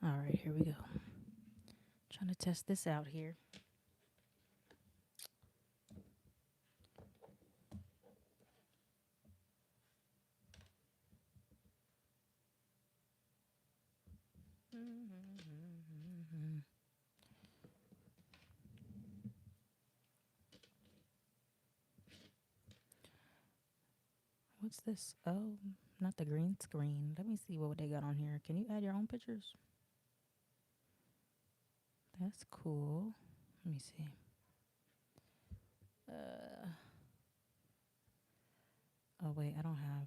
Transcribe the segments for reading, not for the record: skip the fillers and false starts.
All right, here we go. Trying to test this out here. What's this? Oh, not the green screen. Let me see what they got on here. Can you add your own pictures? That's cool. Let me see. Oh wait, I don't have.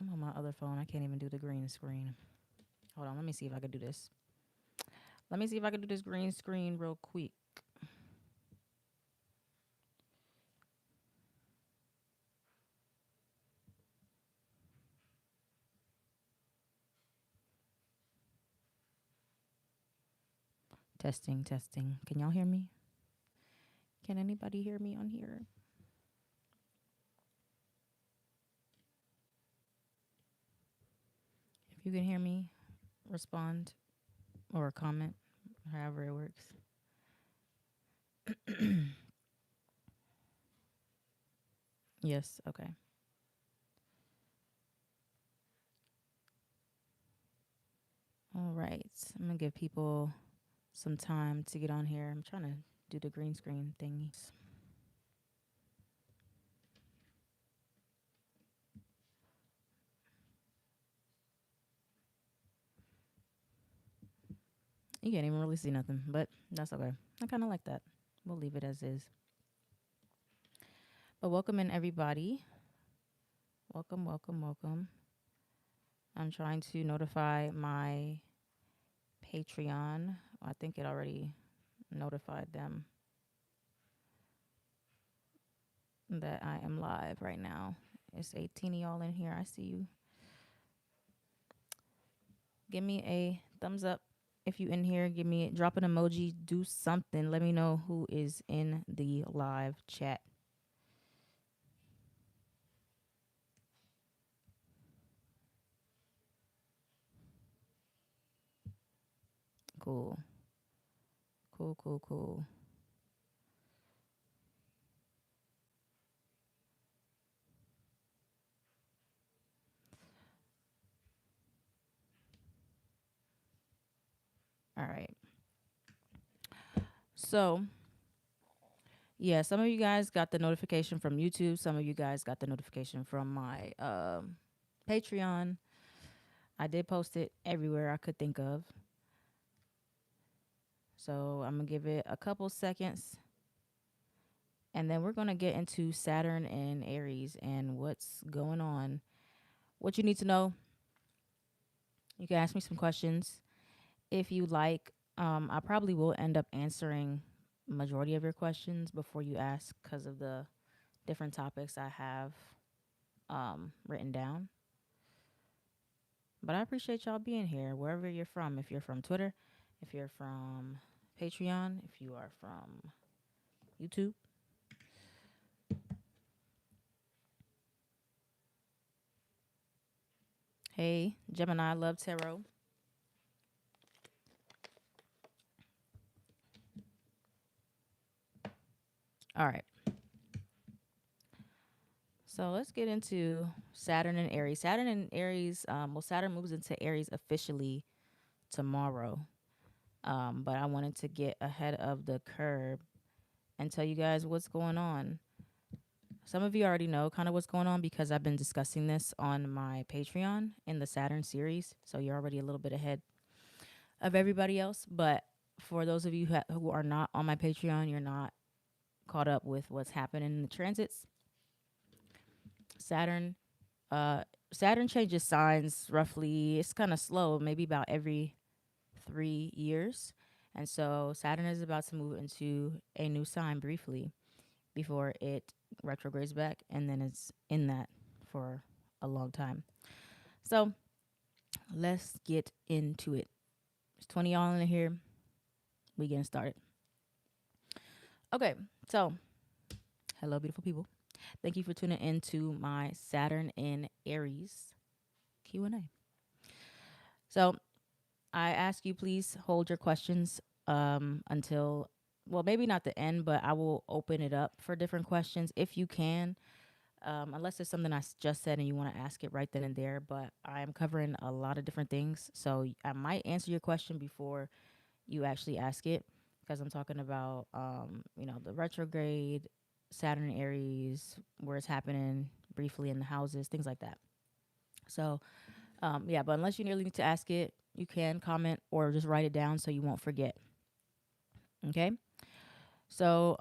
I'm on my other phone. I can't even do the green screen. Hold on. Let me see if I can do this. Let me see if I can do this green screen real quick. Testing, testing. Can y'all hear me? Can anybody hear me on here? If you can hear me, respond or comment, however it works. Yes, okay. All right. I'm going to give people some time to get on here. I'm trying to do the green screen thingy. You can't even really see nothing, but that's okay. I kind of like that. We'll leave it as is. But welcome in, everybody. Welcome, welcome, welcome. I'm trying to notify my Patreon. I think it already notified them that I am live right now. It's 18 of y'all in here. I see you. Give me a thumbs up if you in here. Drop an emoji, do something. Let me know who is in the live chat. Cool. Cool, cool, cool. All right. So, yeah, some of you guys got the notification from YouTube. Some of you guys got the notification from my Patreon. I did post it everywhere I could think of. So I'm going to give it a couple seconds. And then we're going to get into Saturn and Aries and what's going on. What you need to know, you can ask me some questions if you like. I probably will end up answering majority of your questions before you ask because of the different topics I have written down. But I appreciate y'all being here, wherever you're from. If you're from Twitter, if you're from Patreon, if you are from YouTube. Hey, Gemini Love Tarot. All right. So let's get into Saturn and Aries. Saturn and Aries, Saturn moves into Aries officially tomorrow. But I wanted to get ahead of the curve and tell you guys what's going on. Some of you already know kind of what's going on because I've been discussing this on my Patreon in the Saturn series. So you're already a little bit ahead of everybody else. But for those of you who are not on my Patreon, you're not caught up with what's happening in the transits. Saturn, uh, Saturn changes signs roughly. It's kind of slow, maybe about every 3 years. And so Saturn is about to move into a new sign briefly before it retrogrades back, and then it's in that for a long time. So let's get into it. There's 20 y'all in here. We getting started. Okay, so hello, beautiful people. Thank you for tuning in to my Saturn in Aries Q&A. So I ask you, please hold your questions until, well, maybe not the end, but I will open it up for different questions if you can. Unless it's something just said and you want to ask it right then and there. But I am covering a lot of different things. So I might answer your question before you actually ask it because I'm talking about, the retrograde, Saturn and Aries, where it's happening briefly in the houses, things like that. So, yeah, but unless you nearly need to ask it, you can comment or just write it down so you won't forget. Okay. So,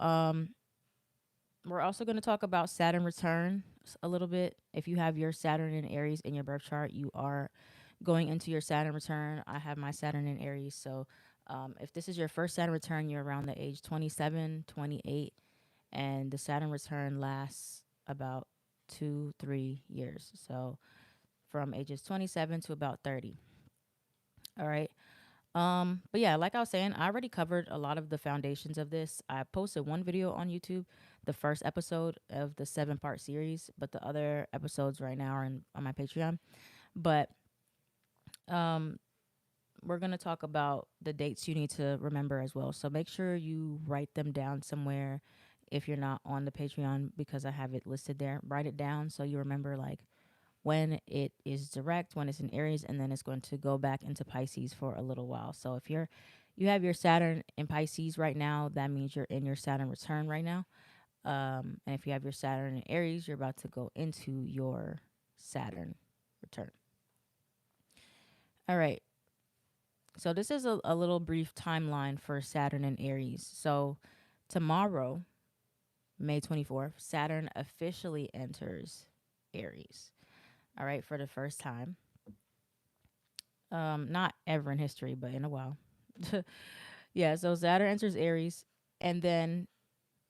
we're also going to talk about Saturn return a little bit. If you have your Saturn and Aries in your birth chart, you are going into your Saturn return. I have my Saturn in Aries. So if this is your first Saturn return, you're around the age 27, 28, and the Saturn return lasts about 2, 3 years. So from ages 27 to about 30. All right. But yeah, like I was saying, I already covered a lot of the foundations of this. I posted one video on YouTube, the first episode of the 7-part series, but the other episodes right now are on my Patreon. But um, we're gonna talk about the dates you need to remember as well. So make sure you write them down somewhere. If you're not on the Patreon, because I have it listed there, write it down so you remember like when it is direct, when it's in Aries, and then it's going to go back into Pisces for a little while. So if you have your Saturn in Pisces right now, that means you're in your Saturn return right now. And if you have your Saturn in Aries, you're about to go into your Saturn return. All right. So this is a little brief timeline for Saturn and Aries. So tomorrow, May 24th, Saturn officially enters Aries. All right, for the first time. Not ever in history, but in a while. Yeah, so Saturn enters Aries, and then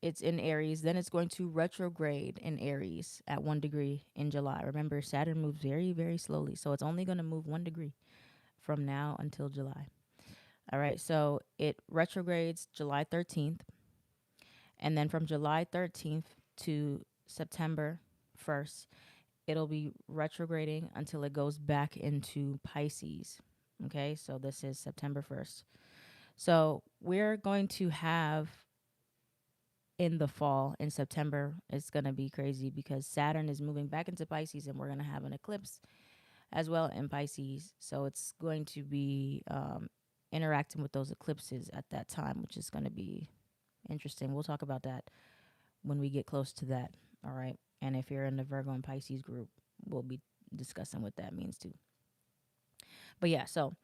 it's in Aries. Then it's going to retrograde in Aries at 1 degree in July. Remember, Saturn moves very, very slowly, so it's only going to move 1 degree from now until July. All right, so it retrogrades July 13th, and then from July 13th to September 1st, it'll be retrograding until it goes back into Pisces. Okay, so this is September 1st. So we're going to have in the fall, in September, it's going to be crazy because Saturn is moving back into Pisces and we're going to have an eclipse as well in Pisces. So it's going to be interacting with those eclipses at that time, which is going to be interesting. We'll talk about that when we get close to that. All right. And if you're in the Virgo and Pisces group, we'll be discussing what that means too. But yeah, so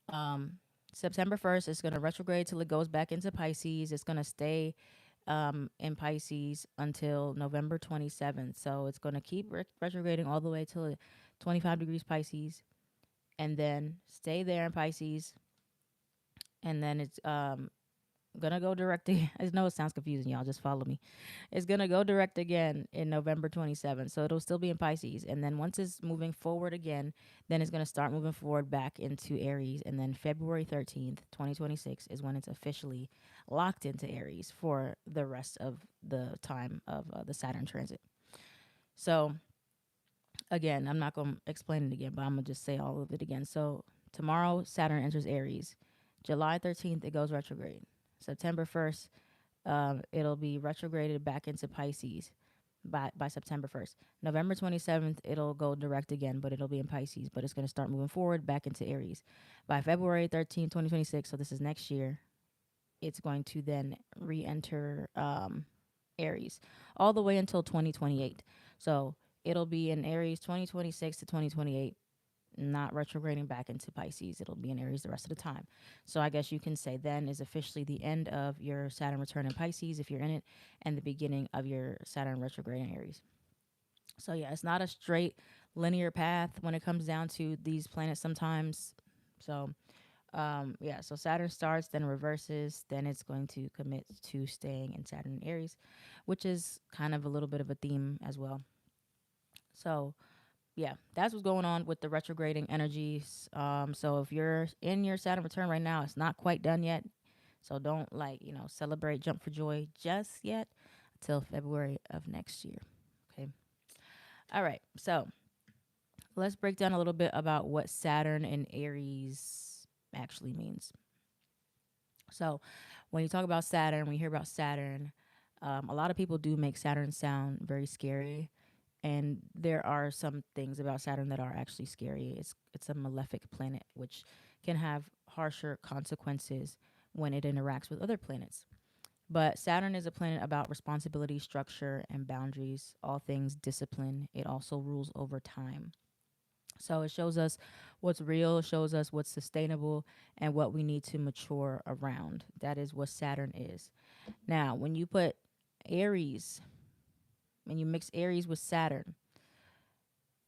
um, September 1st, it's going to retrograde till it goes back into Pisces. It's going to stay in Pisces until November 27th. So it's going to keep retrograding all the way till 25 degrees Pisces and then stay there in Pisces. And then it's gonna go direct again. I know it sounds confusing, y'all. Just follow me. It's gonna go direct again in November 27th, so it'll still be in Pisces. And then once it's moving forward again, then it's gonna start moving forward back into Aries. And then February 13th, 2026, is when it's officially locked into Aries for the rest of the time of the Saturn transit. So again, I'm not gonna explain it again, but I'm gonna just say all of it again. So tomorrow, Saturn enters Aries. July 13th, it goes retrograde. September 1st, it'll be retrograded back into Pisces by September 1st. November 27th, it'll go direct again, but it'll be in Pisces, but it's going to start moving forward back into Aries. By February 13th, 2026, so this is next year, it's going to then re enter Aries all the way until 2028. So it'll be in Aries 2026 to 2028, not retrograding back into Pisces. It'll be in Aries the rest of the time. So I guess you can say then is officially the end of your Saturn return in Pisces if you're in it, and the beginning of your Saturn retrograde in Aries. So yeah, it's not a straight linear path when it comes down to these planets sometimes. So yeah, so Saturn starts, then reverses, then it's going to commit to staying in Saturn and Aries, which is kind of a little bit of a theme as well. So yeah, that's what's going on with the retrograding energies. So if you're in your Saturn return right now, it's not quite done yet. So don't celebrate, jump for joy just yet until February of next year. Okay. All right. So Let's break down a little bit about what Saturn and Aries actually means. So, when you talk about Saturn, when you hear about Saturn, a lot of people do make Saturn sound very scary, and there are some things about Saturn that are actually scary. It's a malefic planet, which can have harsher consequences when it interacts with other planets. But Saturn is a planet about responsibility, structure, and boundaries, all things discipline. It also rules over time. So it shows us what's real, shows us what's sustainable, and what we need to mature around. That is what Saturn is. Now, when you put Aries, when you mix Aries with Saturn,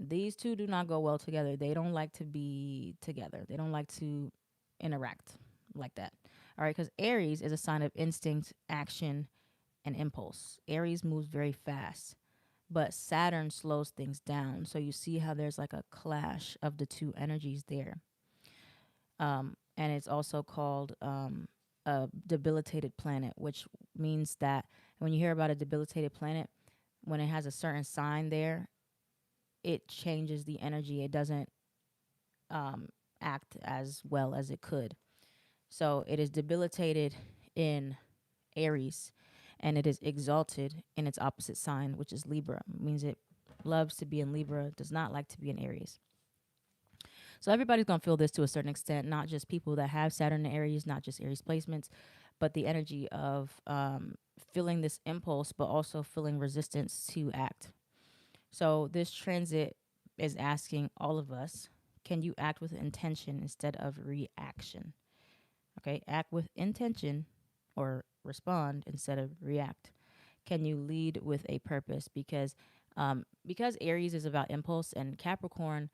these two do not go well together. They don't like to be together, they don't like to interact like that. All right, because Aries is a sign of instinct, action, and impulse. Aries moves very fast, but Saturn slows things down. So you see how there's like a clash of the two energies there. And it's also called a debilitated planet, which means that when you hear about a debilitated planet, when it has a certain sign there, it changes the energy. It doesn't um, act as well as it could. So it is debilitated in Aries, and it is exalted in its opposite sign, which is Libra. It means it loves to be in Libra, does not like to be in Aries. So everybody's gonna feel this to a certain extent, not just people that have Saturn in Aries, not just Aries placements, but the energy of feeling this impulse, but also feeling resistance to act. So this transit is asking all of us, can you act with intention instead of reaction? Okay, act with intention or respond instead of react. Can you lead with a purpose? Because Aries is about impulse, and Capricorn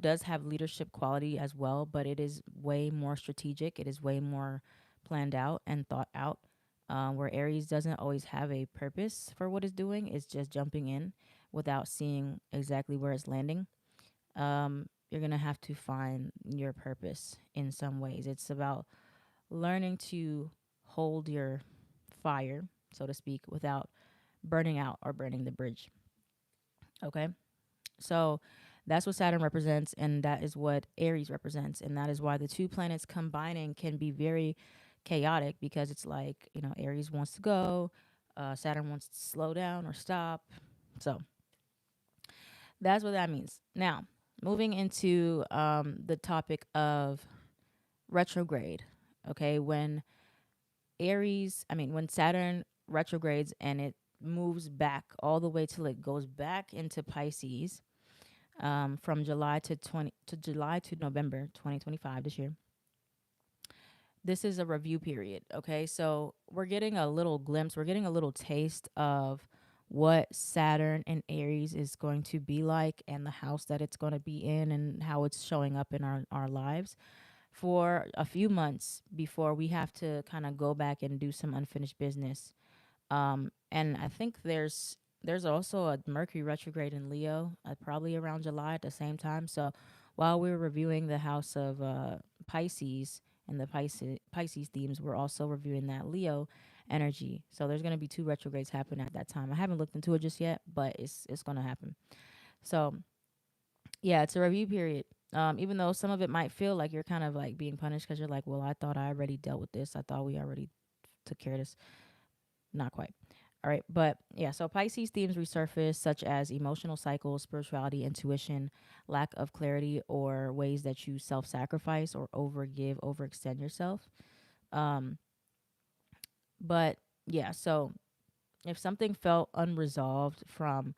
does have leadership quality as well, but it is way more strategic. It is way more planned out and thought out. Where Aries doesn't always have a purpose for what it's doing, it's just jumping in without seeing exactly where it's landing. You're gonna have to find your purpose in some ways. It's about learning to hold your fire, so to speak, without burning out or burning the bridge. Okay. So that's what Saturn represents, and that is what Aries represents. And that is why the two planets combining can be very chaotic, because it's like, Aries wants to go, Saturn wants to slow down or stop. So that's what that means. Now, moving into the topic of retrograde. Okay. When Saturn retrogrades and it moves back all the way till it goes back into Pisces, from July to November 2025 this year. This is a review period. Okay, so we're getting a little glimpse, we're getting a little taste of what Saturn and Aries is going to be like, and the house that it's going to be in, and how it's showing up in our lives for a few months before we have to kind of go back and do some unfinished business. And I think there's also a Mercury retrograde in Leo, probably around July at the same time. So while we're reviewing the house of Pisces and the Pisces themes, we're also reviewing that Leo energy. So there's going to be two retrogrades happening at that time. I haven't looked into it just yet, but it's going to happen. So yeah, it's a review period. Even though some of it might feel like you're kind of like being punished because you're like, well, I thought I already dealt with this. I thought we already took care of this. Not quite. All right. But yeah, so Pisces themes resurface, such as emotional cycles, spirituality, intuition, lack of clarity, or ways that you self sacrifice or overgive, overextend yourself. Um, but yeah, so if something felt unresolved from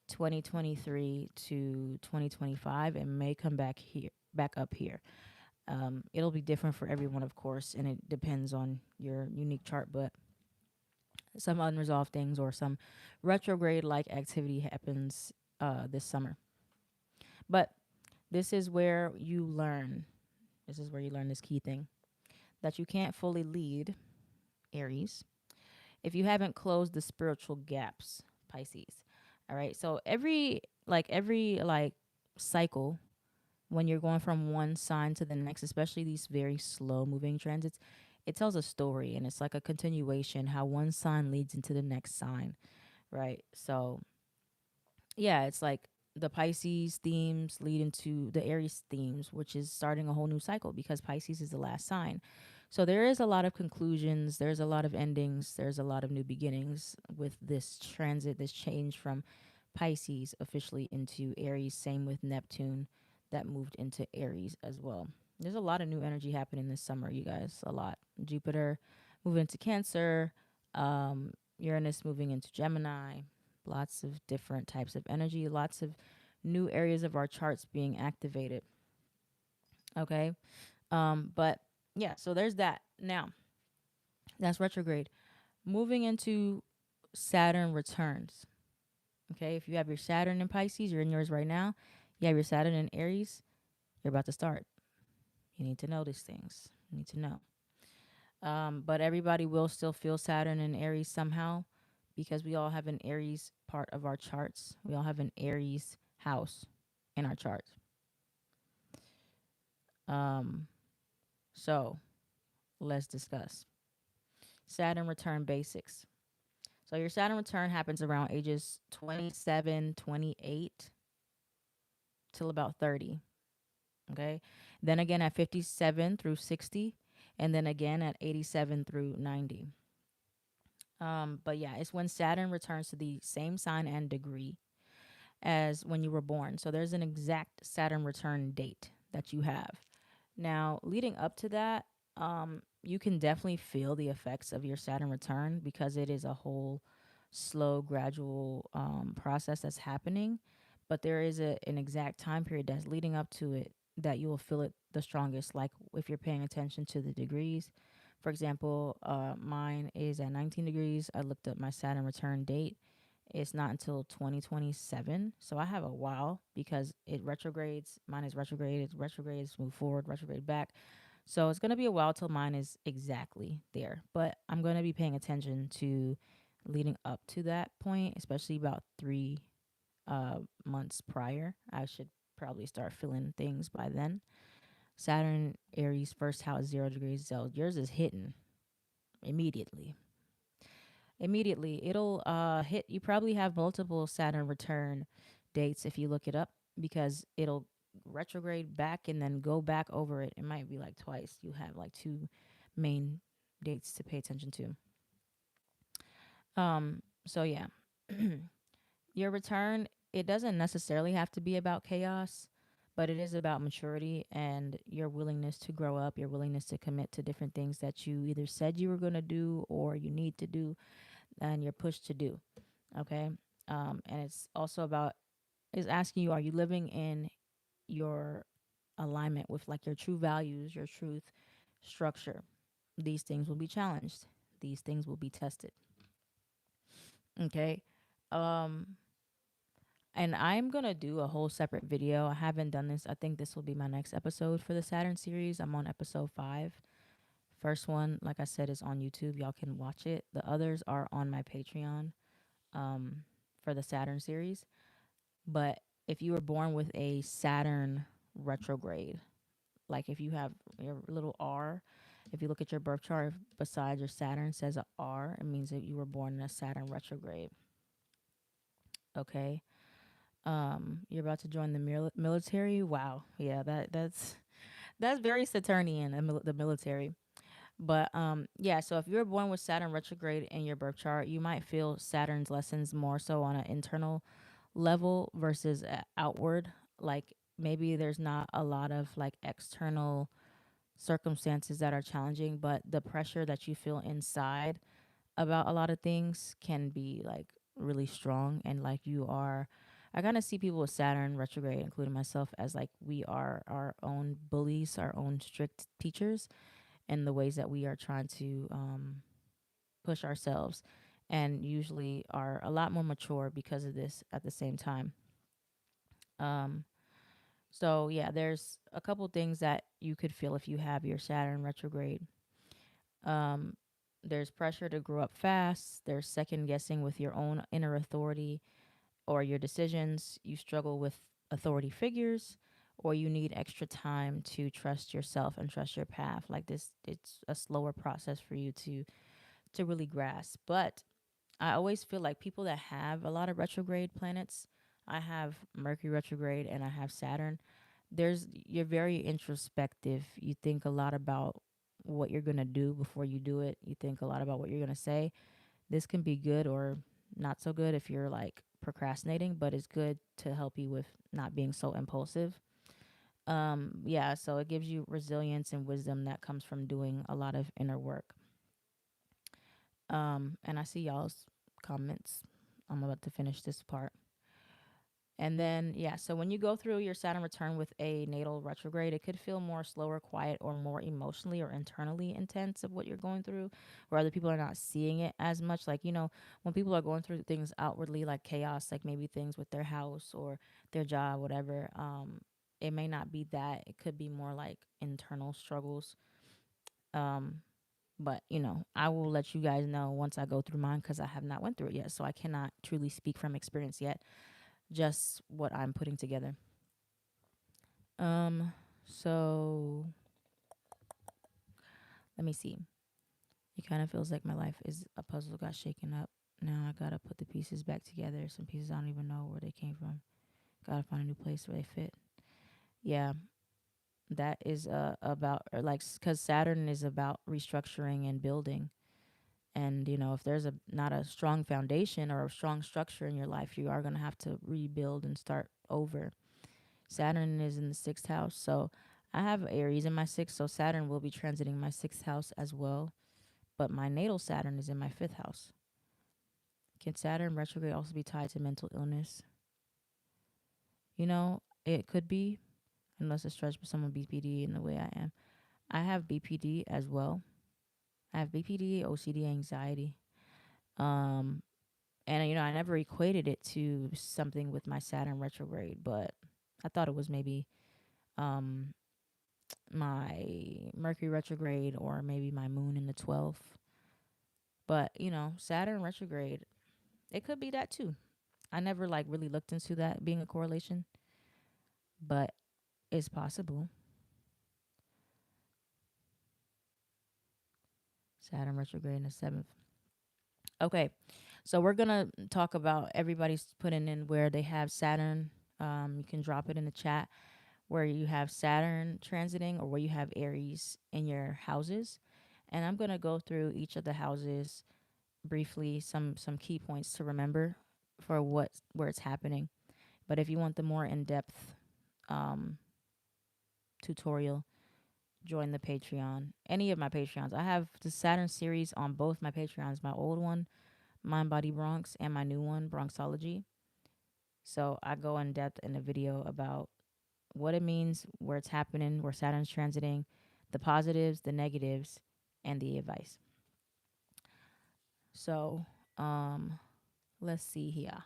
2023 to 2025, it may come back up here. It'll be different for everyone, of course, and it depends on your unique chart, but some unresolved things or some retrograde like activity happens this summer. But this is where you learn. This is where you learn this key thing, that you can't fully lead, Aries, if you haven't closed the spiritual gaps, Pisces. All right. So every cycle, when you're going from one sign to the next, especially these very slow moving transits, it tells a story, and it's like a continuation, how one sign leads into the next sign, right? So yeah, it's like the Pisces themes lead into the Aries themes, which is starting a whole new cycle because Pisces is the last sign. So there is a lot of conclusions, there's a lot of endings, there's a lot of new beginnings with this transit, this change from Pisces officially into Aries. Same with Neptune that moved into Aries as well. There's a lot of new energy happening this summer, you guys. A lot. Jupiter moving into Cancer, Uranus moving into Gemini, lots of different types of energy, lots of new areas of our charts being activated. Okay. But yeah, so there's that. Now, that's retrograde. Moving into Saturn returns. Okay. If you have your Saturn in Pisces, you're in yours right now. You have your Saturn in Aries, you're about to start. You need to know these things. You need to know. But everybody will still feel Saturn and Aries somehow because we all have an Aries part of our charts. We all have an Aries house in our charts. Um, so let's discuss Saturn return basics. So your Saturn return happens around ages 27, 28 till about 30. Okay. Then again at 57 through 60. And then again at 87 through 90. But yeah, it's when Saturn returns to the same sign and degree as when you were born. So there's an exact Saturn return date that you have. Now, leading up to that, you can definitely feel the effects of your Saturn return because it is a whole slow, gradual process that's happening. But there is an exact time period that's leading up to it that you will feel it the strongest, like if you're paying attention to the degrees. For example, mine is at 19 degrees. I looked up my Saturn return date. It's not until 2027. So I have a while because it retrogrades. Mine is retrograde. It retrogrades, move forward, retrograde back. So it's going to be a while till mine is exactly there. But I'm going to be paying attention to leading up to that point, especially about 3 months prior. I should probably start feeling things by then. Saturn, Aries, first house, 0 degrees. So yours is hitting immediately. Immediately. It'll hit. You probably have multiple Saturn return dates if you look it up because it'll retrograde back and then go back over it. It might be like twice. You have like two main dates to pay attention to. So yeah. Your return, it doesn't necessarily have to be about chaos, but it is about maturity and your willingness to grow up, your willingness to commit to different things that you either said you were going to do or you need to do and you're pushed to do. Okay. And it's also about, is asking you, are you living in your alignment with like your true values, your truth, structure? These things will be challenged. These things will be tested. Okay. Um, and I'm going to do a whole separate video. I haven't done this. I think this will be my next episode for the Saturn series. I'm on episode 5. First one, like I said, is on YouTube. Y'all can watch it. The others are on my Patreon um, for the Saturn series. But if you were born with a Saturn retrograde, like if you have your little R, if you look at your birth chart, beside your Saturn says a R, it means that you were born in a Saturn retrograde. Okay. You're about to join the military. Wow. Yeah, that's very Saturnian, the military. But yeah, so if you're born with Saturn retrograde in your birth chart, you might feel Saturn's lessons more so on an internal level versus outward. Like maybe there's not a lot of like external circumstances that are challenging, but the pressure that you feel inside about a lot of things can be like really strong and like you are. I kind of see people with Saturn retrograde, including myself, as like we are our own bullies, our own strict teachers, in the ways that we are trying to push ourselves, and usually are a lot more mature because of this at the same time. Um, so yeah, there's a couple things that you could feel if you have your Saturn retrograde. Um, there's pressure to grow up fast. There's second guessing with your own inner authority or your decisions. You struggle with authority figures, or you need extra time to trust yourself and trust your path. Like this, it's a slower process for you to really grasp. But I always feel like people that have a lot of retrograde planets, I have Mercury retrograde and I have Saturn. You're very introspective. You think a lot about what you're going to do before you do it. You think a lot about what you're going to say. This can be good or not so good if you're like procrastinating, but it's good to help you with not being so impulsive. Yeah, so it gives you resilience and wisdom that comes from doing a lot of inner work. And I see y'all's comments. I'm about to finish this part. And then, yeah, so when you go through your Saturn return with a natal retrograde, it could feel more slower, quiet, or more emotionally or internally intense of what you're going through, where other people are not seeing it as much. Like, when people are going through things outwardly, like chaos, like maybe things with their house or their job, whatever, it may not be that. It could be more like internal struggles. Um, but I will let you guys know once I go through mine because I have not went through it yet, so I cannot truly speak from experience yet. Just what I'm putting together. Um, so let me see. It kind of feels like my life is a puzzle got shaken up. Now I gotta put the pieces back together. Some pieces I don't even know where they came from. Gotta find a new place where they fit. Yeah, that is about or like because Saturn is about restructuring and building. And if there's a not a strong foundation or a strong structure in your life, you are gonna have to rebuild and start over. Saturn is in the sixth house, so I have Aries in my sixth, so Saturn will be transiting my sixth house as well. But my natal Saturn is in my fifth house. Can Saturn retrograde also be tied to mental illness? It could be, unless it's stretched for someone BPD in the way I am. I have BPD as well. I have BPD, OCD, anxiety. Um, and I never equated it to something with my Saturn retrograde, but I thought it was maybe um my Mercury retrograde or maybe my moon in the 12th. But, Saturn retrograde, it could be that too. I never like really looked into that being a correlation, but it's possible. Saturn retrograde in the 7th. Okay. So we're going to talk about everybody's putting in where they have Saturn. You can drop it in the chat where you have Saturn transiting or where you have Aries in your houses. And I'm going to go through each of the houses briefly, some key points to remember for where it's happening. But if you want the more in-depth um, tutorial, join the Patreon. Any of my Patreons. I have the Saturn series on both my Patreons. My old one, Mind Body Bronx, and my new one, Bronxology. So I go in depth in a video about what it means, where it's happening, where Saturn's transiting, the positives, the negatives, and the advice. So, let's see here.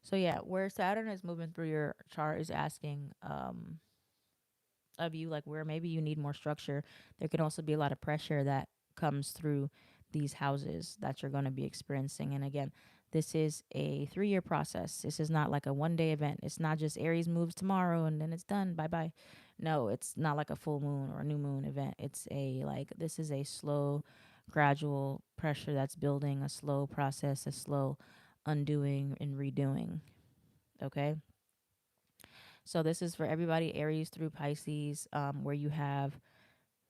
So yeah, where Saturn is moving through your chart is asking of you, like where maybe you need more structure. There can also be a lot of pressure that comes through these houses that you're going to be experiencing. And again, this is a 3-year process. This is not like a 1-day event. It's not just Aries moves tomorrow and then it's done. Bye bye. No, it's not like a full moon or a new moon event. It's this is a slow, gradual pressure that's building, a slow process, a slow undoing and redoing. Okay. So this is for everybody, Aries through Pisces, where you have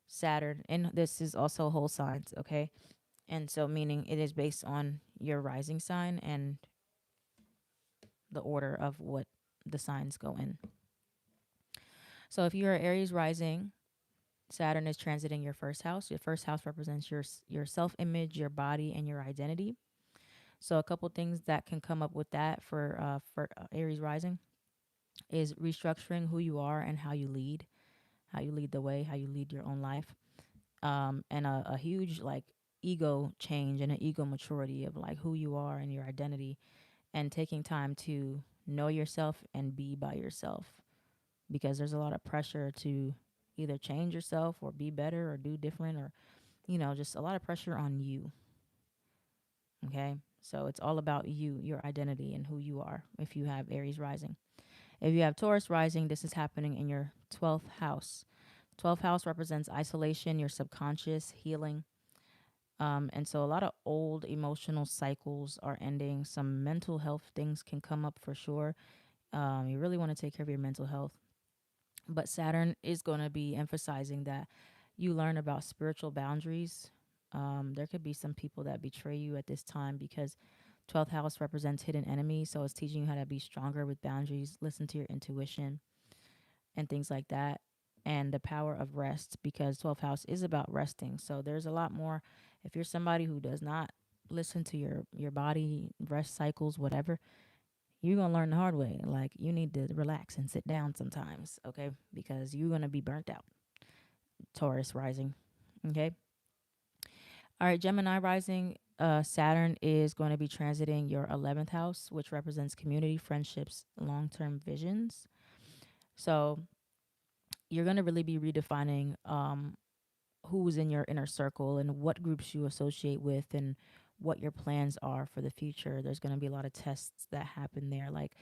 Saturn, and this is also whole signs, okay? And so meaning it is based on your rising sign and the order of what the signs go in. So if you're Aries rising, Saturn is transiting your first house. Your first house represents your self-image, your body, and your identity. So a couple things that can come up with that for Aries rising is restructuring who you are and how you lead the way, how you lead your own life. And a huge like ego change and an ego maturity of like who you are and your identity, and taking time to know yourself and be by yourself, because there's a lot of pressure to either change yourself or be better or do different, or just a lot of pressure on you. Okay, so it's all about you, your identity, and who you are if you have Aries rising. If you have Taurus rising, this is happening in your 12th house. 12th house represents isolation, your subconscious, healing. And so a lot of old emotional cycles are ending. Some mental health things can come up for sure. You really want to take care of your mental health. But Saturn is going to be emphasizing that you learn about spiritual boundaries. There could be some people that betray you at this time because 12th house represents hidden enemies. So it's teaching you how to be stronger with boundaries, listen to your intuition, and things like that. And the power of rest, because 12th house is about resting. So there's a lot more. If you're somebody who does not listen to your body, rest cycles, whatever, you're going to learn the hard way. Like, you need to relax and sit down sometimes, okay? Because you're going to be burnt out. Taurus rising, okay? All right, Gemini rising, Saturn is going to be transiting your 11th house, which represents community, friendships, long term visions. So you're going to really be redefining who's in your inner circle and what groups you associate with and what your plans are for the future. There's going to be a lot of tests that happen there. Like,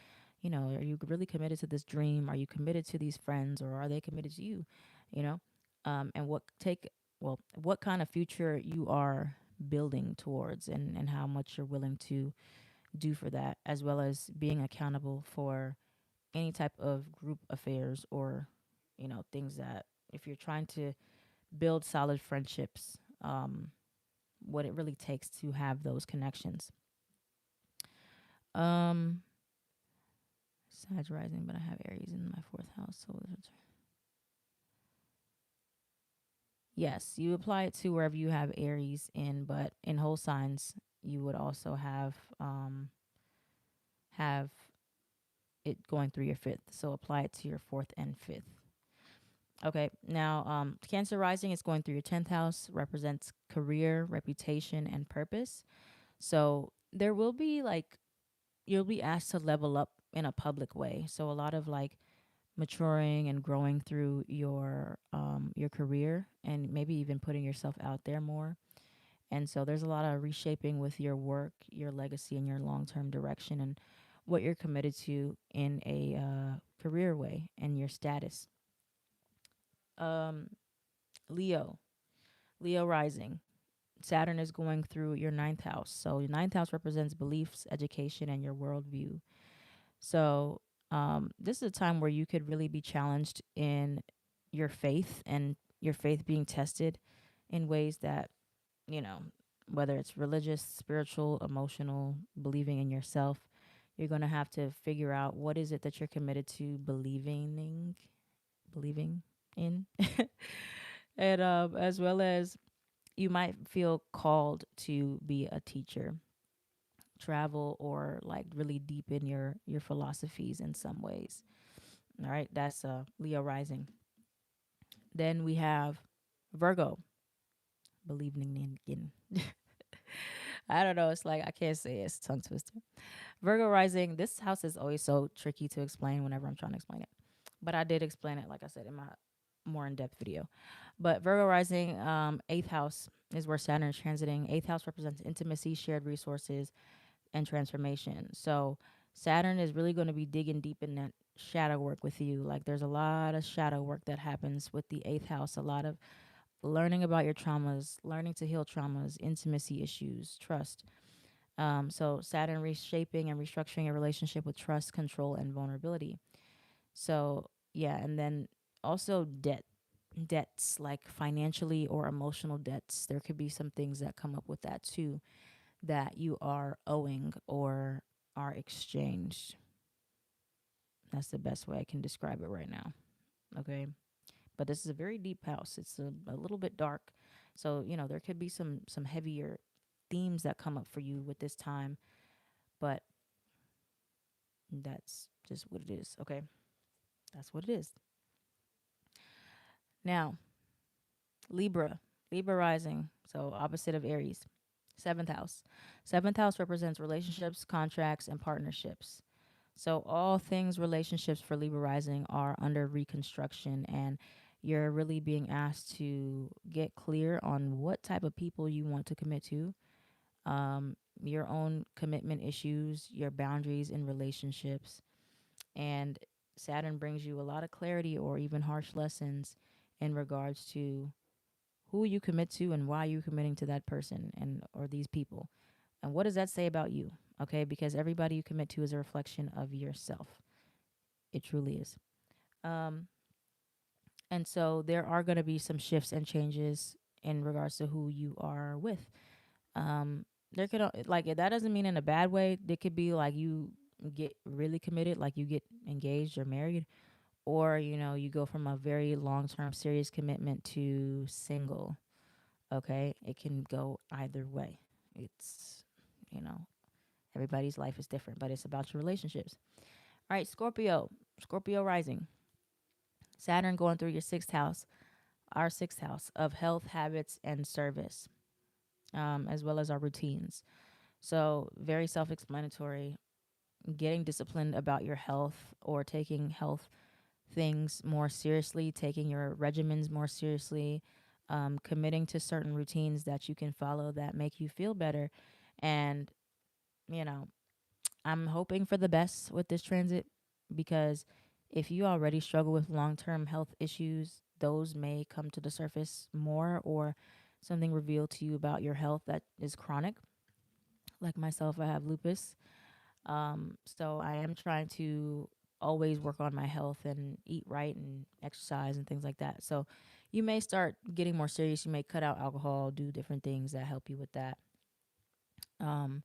are you really committed to this dream? Are you committed to these friends, or are they committed to you? You know, and what kind of future you are building towards, and how much you're willing to do for that, as well as being accountable for any type of group affairs, or things that, if you're trying to build solid friendships, what it really takes to have those connections. Um, Sag rising, but I have Aries in my fourth house, so yes, you apply it to wherever you have Aries in, but in whole signs, you would also have it going through your fifth. So apply it to your fourth and fifth. Okay, now Cancer rising is going through your 10th house, represents career, reputation, and purpose. So there will be like, you'll be asked to level up in a public way. So a lot of like maturing and growing through your career, and maybe even putting yourself out there more. And so there's a lot of reshaping with your work, your legacy, and your long term direction, and what you're committed to in a career way, and your status. Um, Leo, Leo rising. Saturn is going through your ninth house. So your ninth house represents beliefs, education, and your worldview. So this is a time where you could really be challenged in your faith, and your faith being tested in ways that, you know, whether it's religious, spiritual, emotional, believing in yourself, you're going to have to figure out what is it that you're committed to believing in. And as well as, you might feel called to be a teacher, travel, or like really deep in your philosophies in some ways. All right, that's Leo rising. Then we have Virgo, believing in. I don't know. It's like, I can't say it. It's a tongue twister. Virgo rising. This house is always so tricky to explain whenever I'm trying to explain it, but I did explain it, like I said, in my more in depth video. But Virgo rising, eighth house is where Saturn is transiting. Eighth house represents intimacy, shared resources, and transformation. So Saturn is really going to be digging deep in that shadow work with you. Like, there's a lot of shadow work that happens with the eighth house, a lot of learning about your traumas, learning to heal traumas, intimacy issues, trust. So Saturn reshaping and restructuring a relationship with trust, control, and vulnerability. So yeah, and then also debts, like financially or emotional debts. There could be some things that come up with that too, that you are owing or are exchanged. That's the best way I can describe it right now. Okay. But this is a very deep house. It's a little bit dark. So, there could be some heavier themes that come up for you with this time, but that's just what it is. Okay. That's what it is. Now, Libra. Libra rising. So opposite of Aries. Seventh house. Seventh house represents relationships, contracts, and partnerships. So all things relationships for Libra rising are under reconstruction, and you're really being asked to get clear on what type of people you want to commit to, your own commitment issues, your boundaries in relationships. And Saturn brings you a lot of clarity or even harsh lessons in regards to who you commit to and why you're committing to that person and or these people. And what does that say about you? Okay, because everybody you commit to is a reflection of yourself. It truly is. Um, and so there are going to be some shifts and changes in regards to who you are with. There could like that doesn't mean in a bad way. It could be like you get really committed, like you get engaged or married, or you go from a very long term serious commitment to single. Okay, it can go either way. It's you know everybody's life is different, but it's about your relationships. All right, Scorpio rising, Saturn going through your sixth house, our sixth house of health, habits, and service, as well as our routines. So very self-explanatory. Getting disciplined about your health or taking health things more seriously, taking your regimens more seriously, committing to certain routines that you can follow that make you feel better. And, you know, I'm hoping for the best with this transit because if you already struggle with long term health issues, those may come to the surface more or something revealed to you about your health that is chronic. Like myself, I have lupus. So I am trying to always work on my health and eat right and exercise and things like that. So you may start getting more serious. You may cut out alcohol, do different things that help you with that. Um,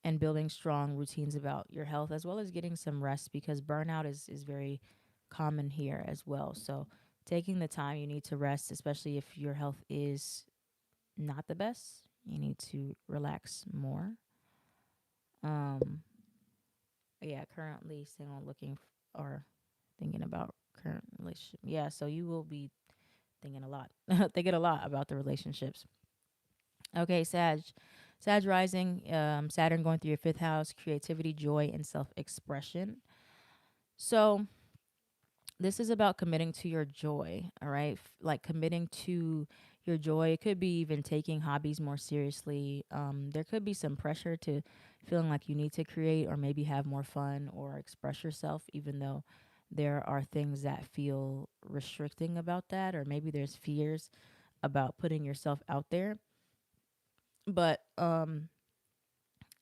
and building strong routines about your health as well as getting some rest because burnout is very common here as well. So taking the time you need to rest, especially if your health is not the best, you need to relax more. Um, yeah, currently single, or thinking about current relationship. Yeah, so you will be thinking a lot, thinking a lot about the relationships. Okay, Sag rising, Saturn going through your fifth house, creativity, joy, and self expression. So this is about committing to your joy, all right? Like committing to your joy. It could be even taking hobbies more seriously. There could be some pressure to feeling like you need to create or maybe have more fun or express yourself, even though there are things that feel restricting about that, or maybe there's fears about putting yourself out there. But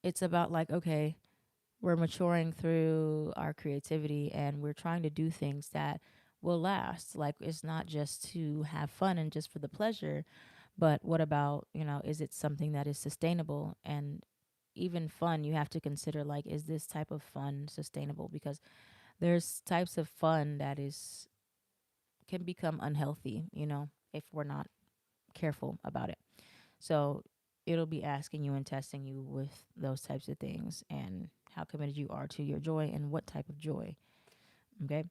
it's about like, okay, we're maturing through our creativity and we're trying to do things that will last. Like it's not just to have fun and just for the pleasure, but what about, is it something that is sustainable and even fun? You have to consider like, is this type of fun sustainable? Because there's types of fun that is can become unhealthy, if we're not careful about it. So it'll be asking you and testing you with those types of things and how committed you are to your joy and what type of joy. Okay.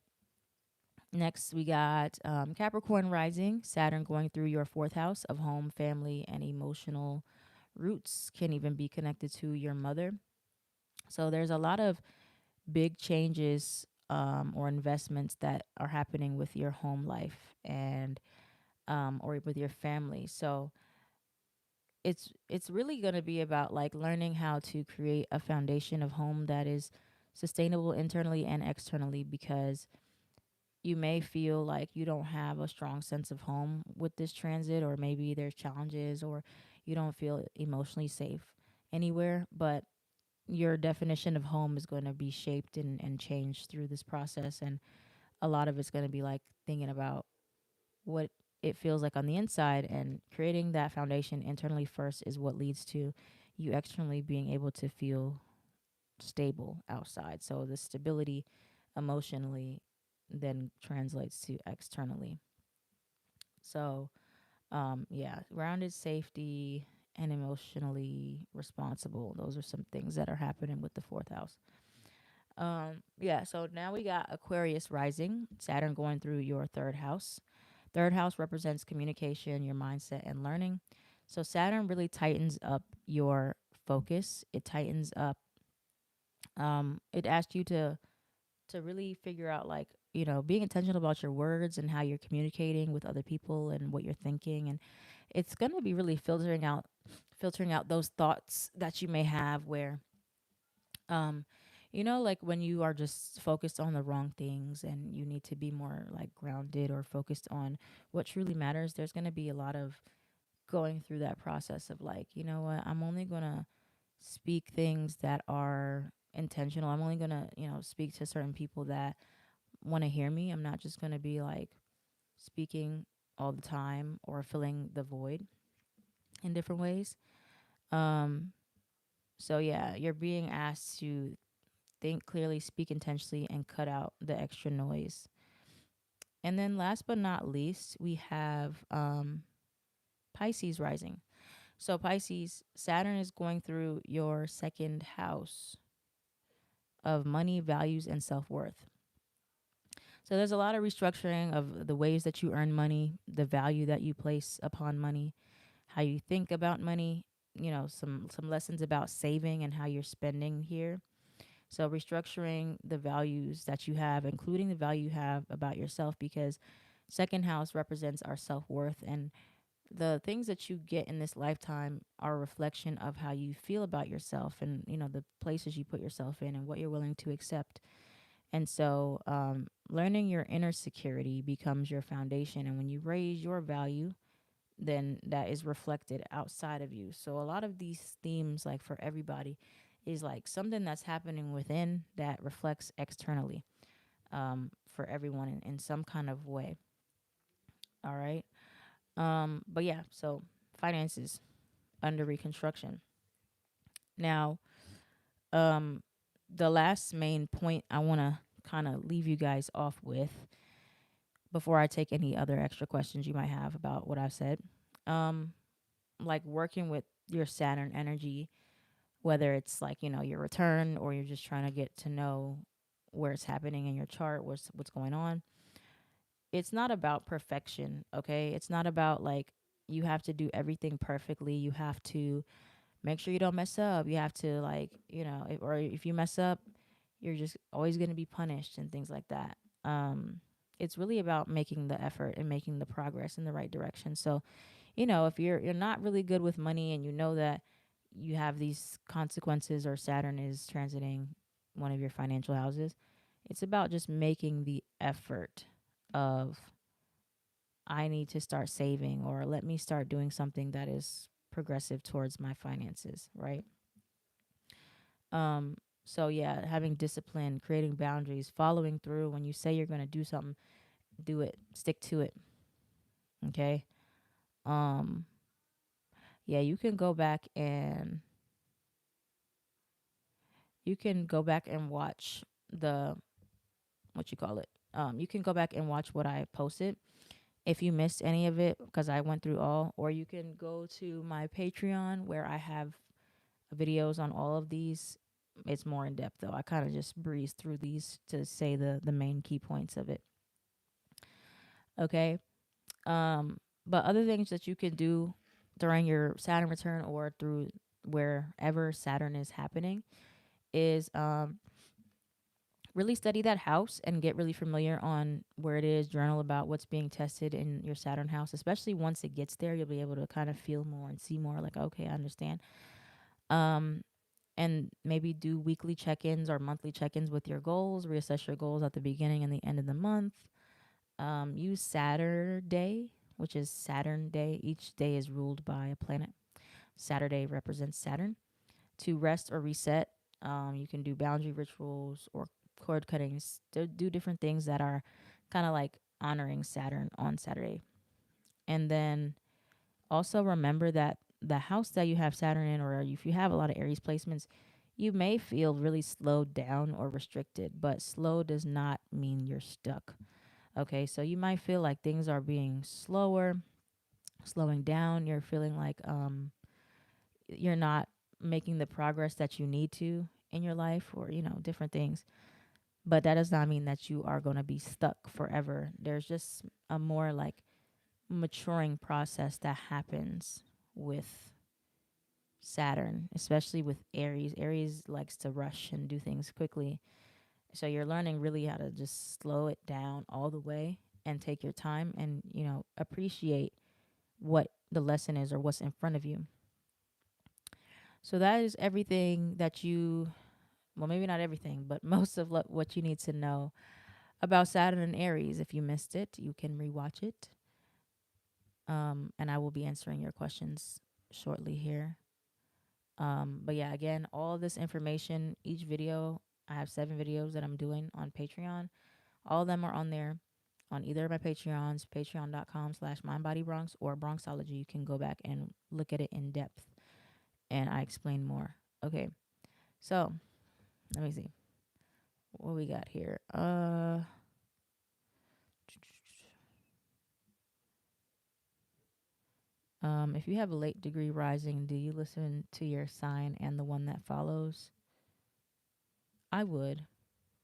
Next, we got Capricorn rising, Saturn going through your fourth house of home, family, and emotional roots. Can even be connected to your mother. So there's a lot of big changes or investments that are happening with your home life and or with your family. So it's really going to be about like learning how to create a foundation of home that is sustainable internally and externally because you may feel like you don't have a strong sense of home with this transit or maybe there's challenges or you don't feel emotionally safe anywhere, but your definition of home is going to be shaped and changed through this process, and a lot of it's going to be like thinking about what it feels like on the inside, and creating that foundation internally first is what leads to you externally being able to feel stable outside. So the stability emotionally then translates to externally. So yeah, grounded, safety, and emotionally responsible, those are some things that are happening with the fourth house. Yeah, so now we got Aquarius rising, Saturn going through your third house. Third house represents communication, your mindset, and learning. So Saturn really tightens up your focus. It tightens up. It asks you to really figure out like being intentional about your words and how you're communicating with other people and what you're thinking, and it's gonna be really filtering out those thoughts that you may have where um like when you are just focused on the wrong things and you need to be more like grounded or focused on what truly matters, there's going to be a lot of going through that process of like, you know what, I'm only going to speak things that are intentional. I'm only going to, speak to certain people that want to hear me. I'm not just going to be like speaking all the time or filling the void in different ways. Um, so yeah, you're being asked to think clearly, speak intentionally, and cut out the extra noise. And then last but not least, we have Pisces rising. So Pisces, Saturn is going through your second house of money, values, and self-worth. So there's a lot of restructuring of the ways that you earn money, the value that you place upon money, how you think about money, some lessons about saving and how you're spending here. So restructuring the values that you have, including the value you have about yourself, because second house represents our self-worth, and the things that you get in this lifetime are a reflection of how you feel about yourself, and the places you put yourself in and what you're willing to accept. And so learning your inner security becomes your foundation, and when you raise your value, then that is reflected outside of you. So a lot of these themes, like for everybody, is like something that's happening within that reflects externally, for everyone in some kind of way. All right. But yeah, so finances under reconstruction. Now, um, the last main point I want to kind of leave you guys off with before I take any other extra questions you might have about what I've said. Um, like working with your Saturn energy, whether it's like, your return, or you're just trying to get to know where it's happening in your chart, what's going on. It's not about perfection, okay? It's not about like you have to do everything perfectly. You have to make sure you don't mess up. You have to like, or if you mess up, you're just always going to be punished and things like that. It's really about making the effort and making the progress in the right direction. So, if you're not really good with money, and you know that you have these consequences, or Saturn is transiting one of your financial houses, it's about just making the effort of, I need to start saving, or let me start doing something that is progressive towards my finances, right? Um, so yeah, having discipline, creating boundaries, following through. When you say you're going to do something, do it, stick to it. Okay. Um, yeah, you can go back and watch the, what you call it. You can go back and watch what I posted if you missed any of it, because I went through all, or you can go to my Patreon where I have videos on all of these. It's more in depth though. I kind of just breezed through these to say the main key points of it. Okay. But other things that you can do during your Saturn return, or through wherever Saturn is happening, is really study that house and get really familiar on where it is. Journal about what's being tested in your Saturn house, especially once it gets there. You'll be able to kind of feel more and see more, like, okay, I understand. Um, and maybe do weekly check-ins or monthly check-ins with your goals. Reassess your goals at the beginning and the end of the month. Use Saturday, which is Saturn day. Each day is ruled by a planet. Saturday represents Saturn. To rest or reset, you can do boundary rituals or cord cuttings. Do different things that are kind of like honoring Saturn on Saturday. And then also remember that the house that you have Saturn in, or if you have a lot of Aries placements, you may feel really slowed down or restricted, but slow does not mean you're stuck. Okay, so you might feel like things are being slower, slowing down. You're feeling like you're not making the progress that you need to in your life, or different things. But that does not mean that you are going to be stuck forever. There's just a more like maturing process that happens with Saturn, especially with Aries. Aries likes to rush and do things quickly. So you're learning really how to just slow it down all the way and take your time, and, appreciate what the lesson is or what's in front of you. So that is everything that well, maybe not everything, but most of what you need to know about Saturn and Aries. If you missed it, you can rewatch it. And I will be answering your questions shortly here. But yeah, again, all this information, each video, I have 7 videos that I'm doing on Patreon. All of them are on there on either of my Patreons, patreon.com/mindbodybronx or Bronxology. You can go back and look at it in depth and I explain more. Okay, so let me see what we got here. If you have a late degree rising, do you listen to your sign and the one that follows? I would.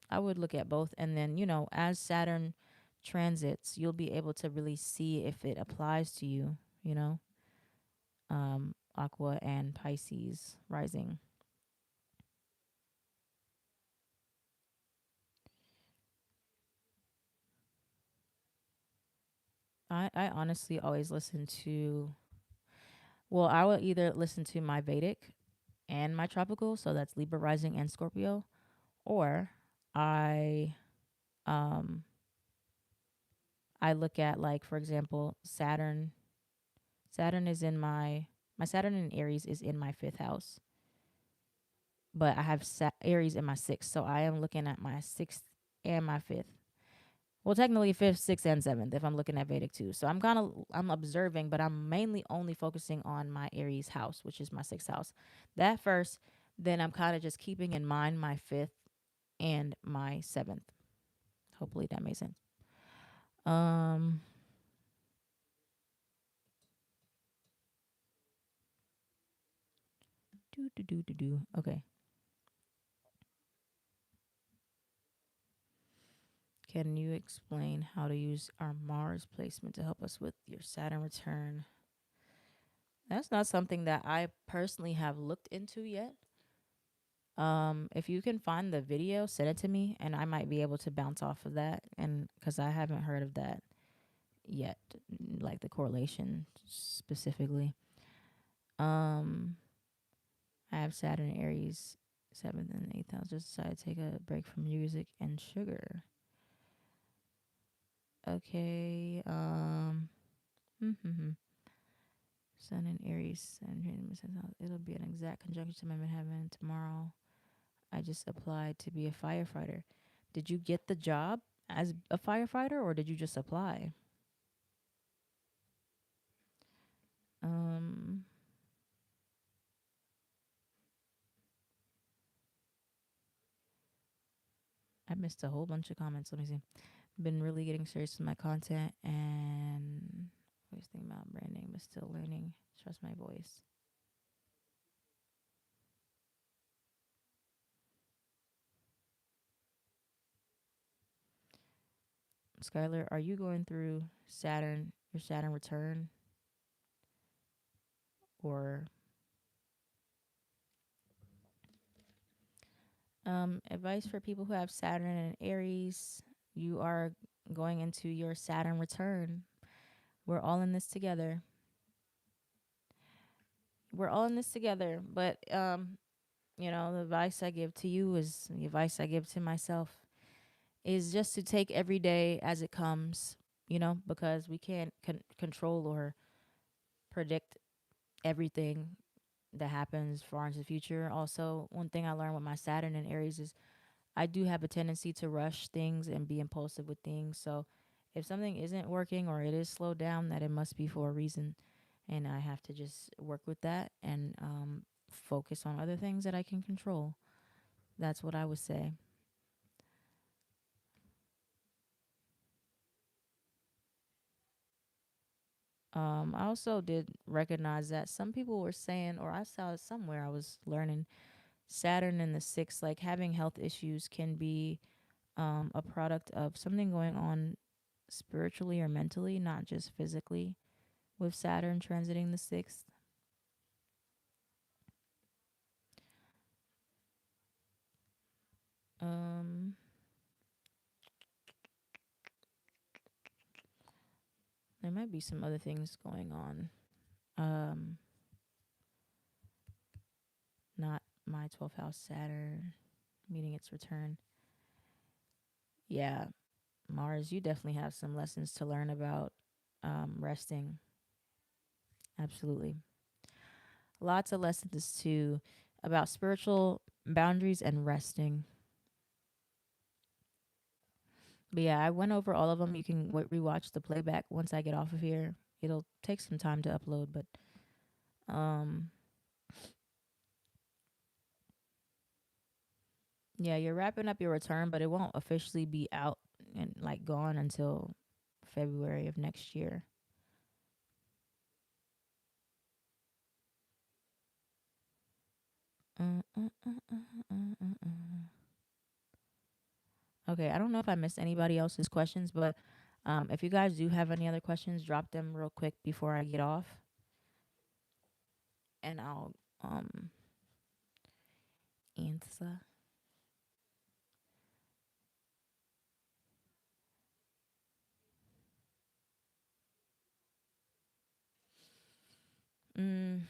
I would look at both. And then, as Saturn transits, you'll be able to really see if it applies to you, you know, Aqua and Pisces rising. I honestly always listen to, well, I will either listen to my Vedic and my tropical, so that's Libra rising and Scorpio, or I um I look at, like, for example, Saturn. Saturn is in my Saturn in Aries is in my 5th house, but I have Aries in my 6th, so I am looking at my 6th and my 5th. Well, technically 5th, 6th, and 7th if I'm looking at Vedic too. So I'm observing, but I'm mainly only focusing on my Aries house, which is my 6th house. That first, then I'm kind of just keeping in mind my 5th and my 7th. Hopefully that makes sense. Um, do. Okay. Can you explain how to use our Mars placement to help us with your Saturn return? That's not something that I personally have looked into yet. If you can find the video, send it to me, and I might be able to bounce off of that. And because I haven't heard of that yet, like the correlation specifically. Um, I have Saturn Aries 7th and 8th house. Just decided to take a break from music and sugar. Okay. Sun and Aries. It'll be an exact conjunction to my midheaven tomorrow. I just applied to be a firefighter. Did you get the job as a firefighter or did you just apply? Um, I missed a whole bunch of comments. Let me see. Been really getting serious with my content and always thinking about branding, but still learning. Trust my voice. Skylar, are you going through your Saturn return, or advice for people who have Saturn and Aries? You are going into your Saturn return. We're all in this together. We're all in this together. But the advice I give to you is the advice I give to myself is just to take every day as it comes, because we can't control or predict everything that happens far into the future. Also, one thing I learned with my Saturn and Aries is I do have a tendency to rush things and be impulsive with things. So if something isn't working or it is slowed down, that it must be for a reason. And I have to just work with that and focus on other things that I can control. That's what I would say. I also did recognize that some people were saying, or I saw it somewhere, I was learning Saturn in the 6th, like having health issues can be a product of something going on spiritually or mentally, not just physically, with Saturn transiting the 6th. Um, there might be some other things going on. Um, not my 12th house Saturn meeting its return. Yeah, Mars, you definitely have some lessons to learn about resting. Absolutely. Lots of lessons too about spiritual boundaries and resting. But yeah, I went over all of them. You can rewatch the playback once I get off of here. It'll take some time to upload, but um, yeah, you're wrapping up your return, but it won't officially be out and like gone until February of next year. Uh, uh, uh, uh, uh. Okay, I don't know if I missed anybody else's questions, but if you guys do have any other questions, drop them real quick before I get off, and I'll answer. Mm,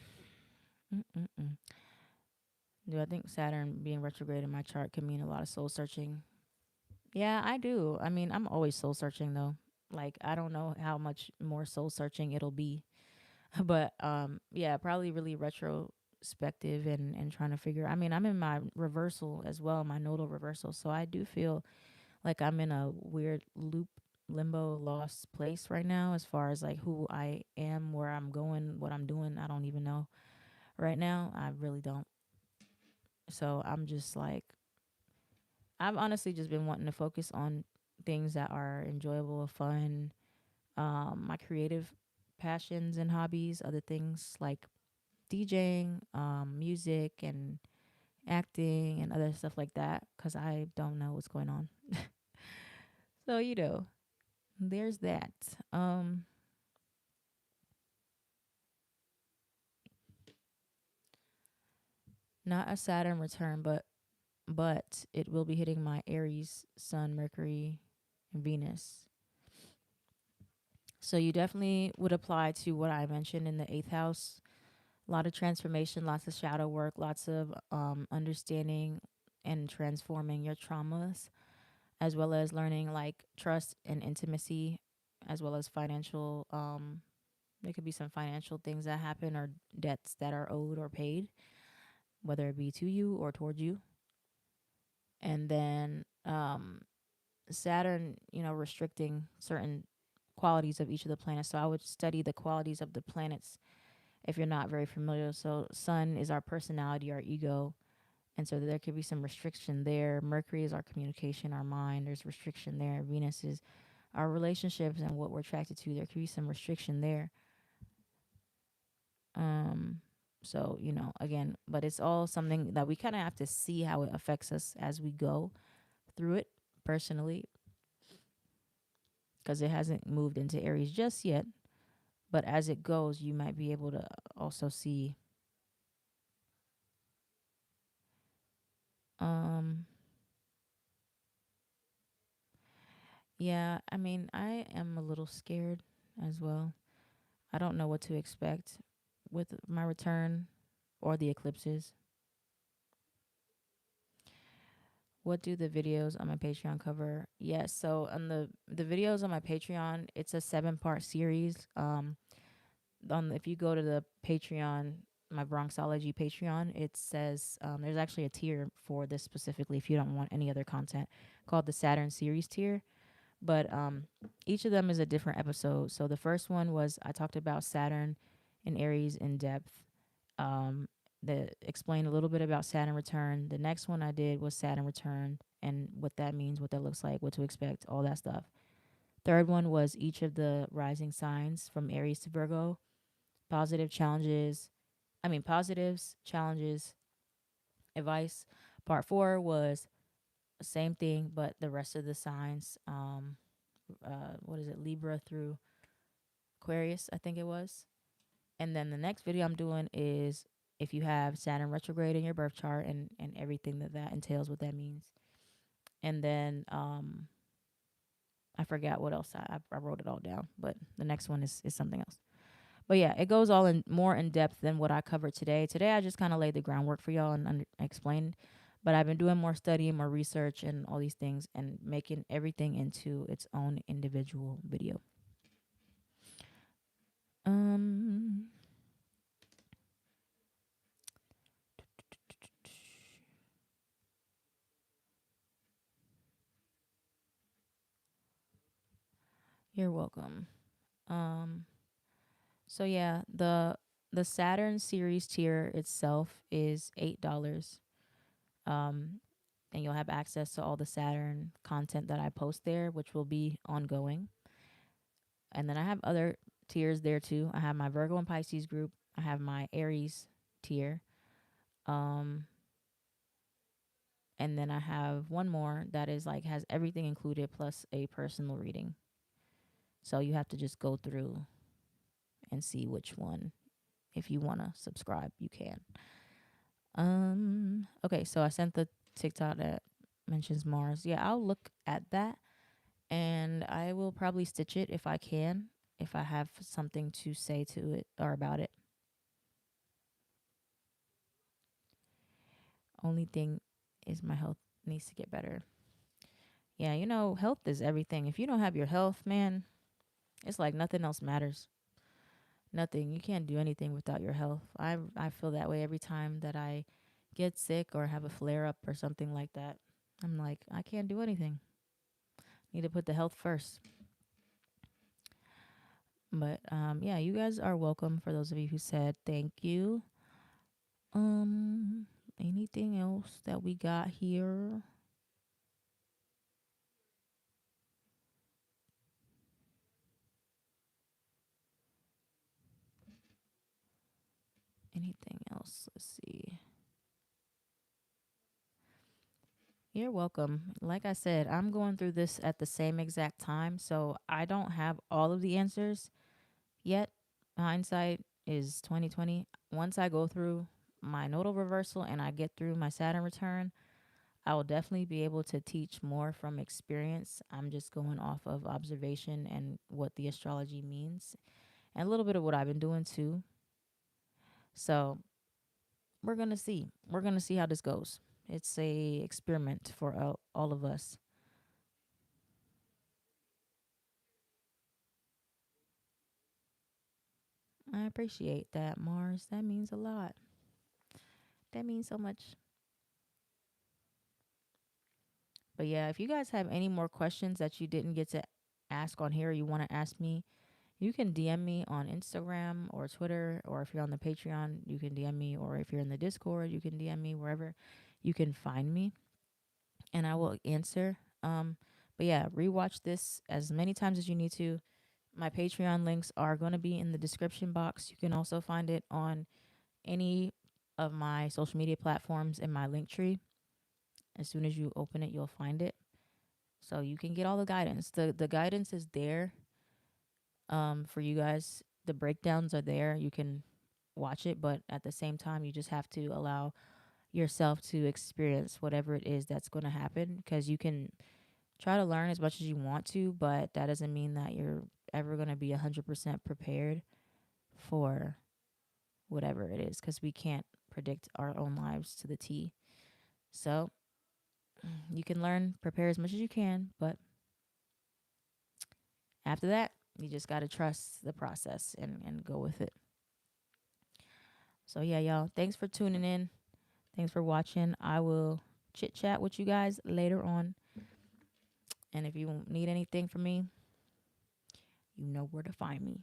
mm, mm, mm. Do I think Saturn being retrograde in my chart could mean a lot of soul searching? Yeah, I do. I mean, I'm always soul searching though. Like I don't know how much more soul searching it'll be. But yeah, probably really retrospective and trying to figure. I mean, I'm in my reversal as well, my nodal reversal. So I do feel like I'm in a weird loop, limbo, lost place right now as far as like who I am, where I'm going, what I'm doing. I don't even know right now. I really don't. So I'm just like I've honestly just been wanting to focus on things that are enjoyable, fun, my creative passions and hobbies, other things like DJing, music, and acting, and other stuff like that, because I don't know what's going on. So, there's that. Um, Not a Saturn return, but it will be hitting my Aries, Sun, Mercury, and Venus. So you definitely would apply to what I mentioned in the eighth house. A lot of transformation, lots of shadow work, lots of understanding and transforming your traumas, as well as learning like trust and intimacy, as well as financial. There could be some financial things that happen or debts that are owed or paid, whether it be to you or toward you. And then Saturn, restricting certain qualities of each of the planets. So I would study the qualities of the planets if you're not very familiar. So Sun is our personality, our ego. And so there could be some restriction there. Mercury is our communication, our mind. There's restriction there. Venus is our relationships and what we're attracted to. There could be some restriction there. Um, so, again, but it's all something that we kind of have to see how it affects us as we go through it personally, because it hasn't moved into Aries just yet. But as it goes, you might be able to also see. Um, yeah, I mean, I am a little scared as well. I don't know what to expect with my return or the eclipses. What do the videos on my Patreon cover? Yes, so on the videos on my Patreon, it's a 7-part series. If you go to the Patreon, my Bronxology Patreon, it says there's actually a tier for this specifically if you don't want any other content, called the Saturn series tier. But each of them is a different episode. So the first one was I talked about Saturn and Aries in depth. Um, that explained a little bit about Saturn return. The next one I did was Saturn return and what that means, what that looks like, what to expect, all that stuff. Third one was each of the rising signs from Aries to Virgo, positive challenges. I mean, positives, challenges, advice. Part four was the same thing, but the rest of the signs. What is it? Libra through Aquarius, I think it was. And then the next video I'm doing is if you have Saturn retrograde in your birth chart and everything that entails, what that means. And then I forgot what else I wrote it all down, but the next one is something else. But yeah, it goes all in more in depth than what I covered today. Today I just kind of laid the groundwork for y'all and explained. But I've been doing more studying, more research, and all these things, and making everything into its own individual video. Um, You're welcome. Um, so yeah, the Saturn series tier itself is $8. Um, and you'll have access to all the Saturn content that I post there, which will be ongoing. And then I have other tiers there too. I have my Virgo and Pisces group. I have my Aries tier. Um, and then I have one more that is like has everything included plus a personal reading. So you have to just go through and see which one. If you want to subscribe, you can. Okay, so I sent the TikTok that mentions Mars. Yeah, I'll look at that and I will probably stitch it if I can, if I have something to say to it or about it. Only thing is my health needs to get better. Yeah, health is everything. If you don't have your health, man, it's like nothing else matters. Nothing. You can't do anything without your health. I feel that way every time that I get sick or have a flare up or something like that. I'm like, I can't do anything. Need to put the health first. But yeah, you guys are welcome. For those of you who said thank you. Um, anything else that we got here? Anything else? Let's see. You're welcome. Like I said, I'm going through this at the same exact time, so I don't have all of the answers yet. Hindsight is 2020. Once I go through my nodal reversal and I get through my Saturn return, I will definitely be able to teach more from experience. I'm just going off of observation and what the astrology means, and a little bit of what I've been doing too. So we're gonna see. We're gonna see how this goes. It's a experiment for all of us. I appreciate that, Mars. That means a lot. That means so much. But yeah, if you guys have any more questions that you didn't get to ask on here, or you want to ask me, you can DM me on Instagram or Twitter, or if you're on the Patreon, you can DM me, or if you're in the Discord, you can DM me wherever you can find me, and I will answer. But yeah, rewatch this as many times as you need to. My Patreon links are going to be in the description box. You can also find it on any of my social media platforms in my link tree. As soon as you open it, you'll find it. So you can get all the guidance. The guidance is there for you guys. The breakdowns are there. You can watch it, but at the same time, you just have to allow yourself to experience whatever it is that's going to happen, because you can try to learn as much as you want to, but that doesn't mean that you're ever going to be 100% prepared for whatever it is, because we can't predict our own lives to the T. So you can learn, prepare as much as you can, but after that, you just got to trust the process and go with it. So, yeah, y'all, thanks for tuning in. Thanks for watching. I will chit chat with you guys later on. And if you need anything from me, you know where to find me,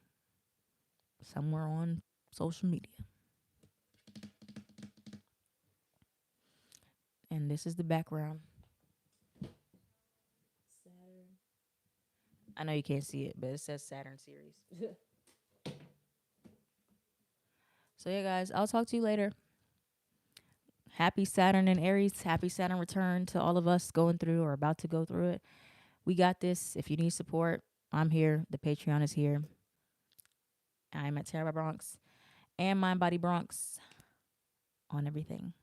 somewhere on social media. And this is the background. Saturn. I know you can't see it, but it says Saturn series. So, yeah, guys, I'll talk to you later. Happy Saturn and Aries. Happy Saturn return to all of us going through or about to go through it. We got this. If you need support, I'm here. The Patreon is here. I'm at Terra Bronx and Mind Body Bronx on everything.